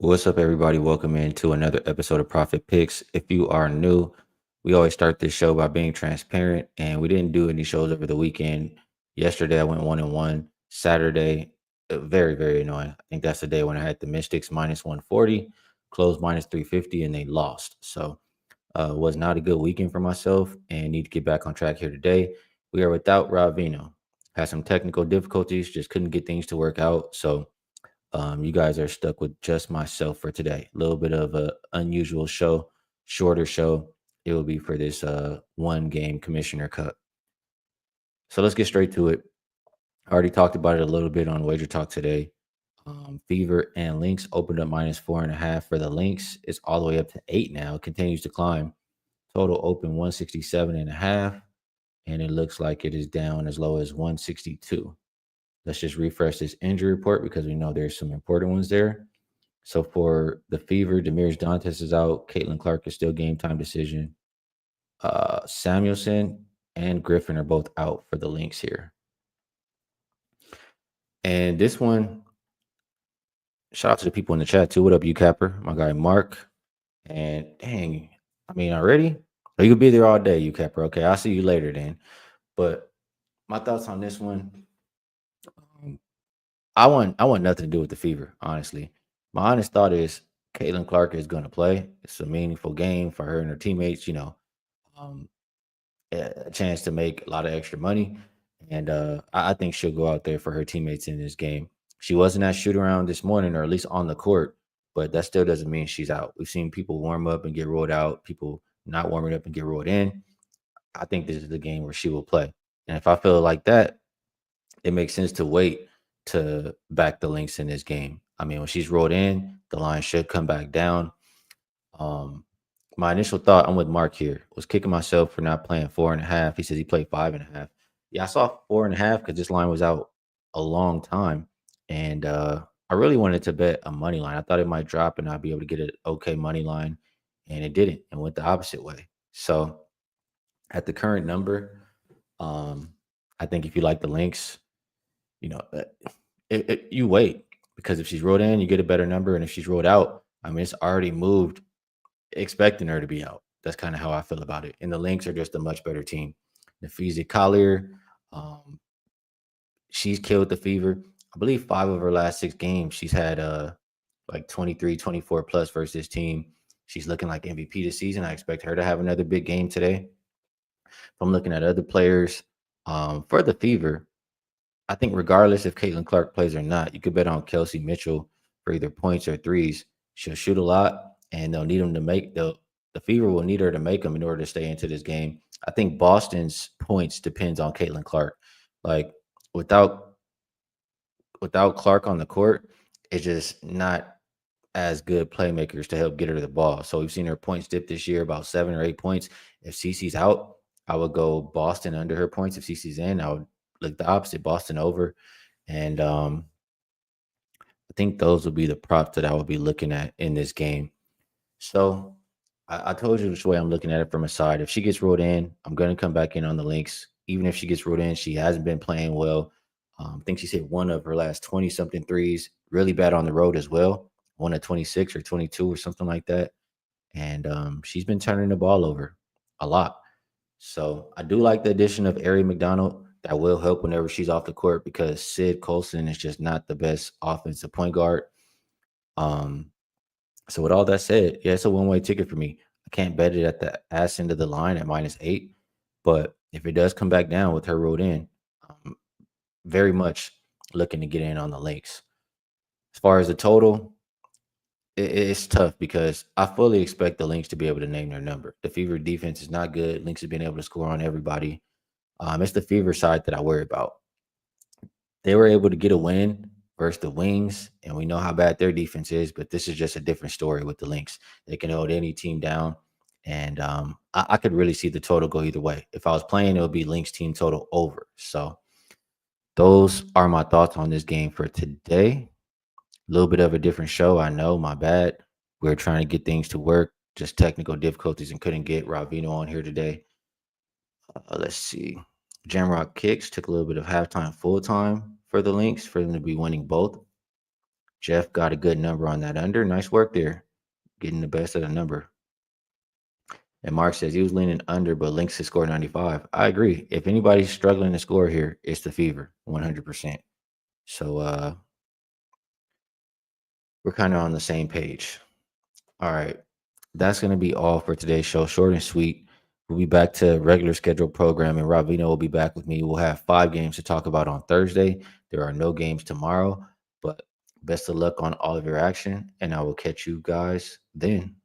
What's up, everybody? Welcome into another episode of Profit Picks. If you are new, we always start this show by being transparent, and we didn't do any shows over the weekend. Yesterday, I went 1-1. Saturday, very, very annoying. I think that's the day when I had the Mystics minus 140, closed minus 350, and they lost. So, was not a good weekend for myself, and need to get back on track here today. We are without Rob Veno. Had some technical difficulties, just couldn't get things to work out. So, you guys are stuck with just myself for today. A little bit of a unusual show, shorter show. It will be for this one game Commissioner Cup. So let's get straight to it. I already talked about it a little bit on Wager Talk today. Fever and Lynx opened up minus 4.5 for the Lynx. It's all the way up to 8 now. It continues to climb. Total open 167.5, and it looks like it is down as low as 162. Let's just refresh this injury report because we know there's some important ones there. So for the Fever, Demers Dantes is out. Caitlin Clark is still game time decision. Samuelson and Griffin are both out for the Lynx here. And this one, shout out to the people in the chat too. What up, you Capper? My guy Mark. And dang, I mean already? Oh, you could be there all day, you Capper. Okay, I'll see you later then. But my thoughts on this one, um, I want nothing to do with the Fever, honestly. My honest thought is Caitlin Clark is going to play. It's a meaningful game for her and her teammates. Um, a chance to make a lot of extra money, and I think she'll go out there for her teammates in this game. She wasn't at shoot around this morning, or at least on the court, but that still doesn't mean she's out. We've seen people warm up and get rolled out, people not warming up and get rolled in. I think this is the game where she will play, and if I feel like that, it makes sense to wait to back the Lynx in this game. I mean, when she's rolled in, the line should come back down. Um, my initial thought, I'm with Mark here, was kicking myself for not playing 4.5. He says he played 5.5. Yeah, I saw 4.5 because this line was out a long time. And I really wanted to bet a money line. I thought it might drop and I'd be able to get an okay money line. And it didn't. And went the opposite way. So at the current number, um, I think if you like the links, you wait, because if she's rolled in, you get a better number. And if she's rolled out, I mean, it's already moved expecting her to be out. That's kind of how I feel about it. And the Lynx are just a much better team. Nafisa Collier, um, she's killed the Fever. I believe 5 of her last 6 games, she's had like 23, 24 plus versus this team. She's looking like MVP this season. I expect her to have another big game today. If I'm looking at other players for the Fever, I think regardless if Caitlin Clark plays or not, you could bet on Kelsey Mitchell for either points or threes. She'll shoot a lot, and they'll need them to make the Fever will need her to make them in order to stay into this game. I think Boston's points depends on Caitlin Clark. Like without without Clark on the court, it's just not as good playmakers to help get her the ball. So we've seen her points dip this year about 7 or 8 points. If CC's out, I would go Boston under her points. If CC's in, I would look the opposite, Boston over. And I think those would be the props that I would be looking at in this game. So I told you which way I'm looking at it from a side. If she gets rolled in, I'm going to come back in on the Lynx. Even if she gets rolled in, she hasn't been playing well. I think she's hit one of her last 20 something threes, really bad on the road as well. One at 26 or 22 or something like that. And she's been turning the ball over a lot. So I do like the addition of Ari McDonald. That will help whenever she's off the court because Sid Colson is just not the best offensive point guard. Um, so with all that said, yeah, it's a one-way ticket for me. I can't bet it at the ass end of the line at -8, but if it does come back down with her rolled in, um, very much looking to get in on the Lynx. As far as the total, it's tough because I fully expect the Lynx to be able to name their number. The Fever defense is not good. Lynx has been able to score on everybody. It's the Fever side that I worry about. They were able to get a win versus the Wings, and we know how bad their defense is, but this is just a different story with the Lynx. They can hold any team down, and I could really see the total go either way. If I was playing, it would be Lynx team total over. So those are my thoughts on this game for today. A little bit of a different show, I know, my bad. We're trying to get things to work, just technical difficulties, and couldn't get Rob Veno on here today. Let's see. Jamrock Kicks took a little bit of halftime, full time for the Lynx for them to be winning both. Jeff got a good number on that under. Nice work there, getting the best of the number. And Mark says he was leaning under, but Lynx to score 95. I agree. If anybody's struggling to score here, it's the Fever, 100%. So we're kind of on the same page. All right. That's going to be all for today's show. Short and sweet. We'll be back to regular scheduled programming. Rob Veno will be back with me. We'll have 5 games to talk about on Thursday. There are no games tomorrow, but best of luck on all of your action, and I will catch you guys then.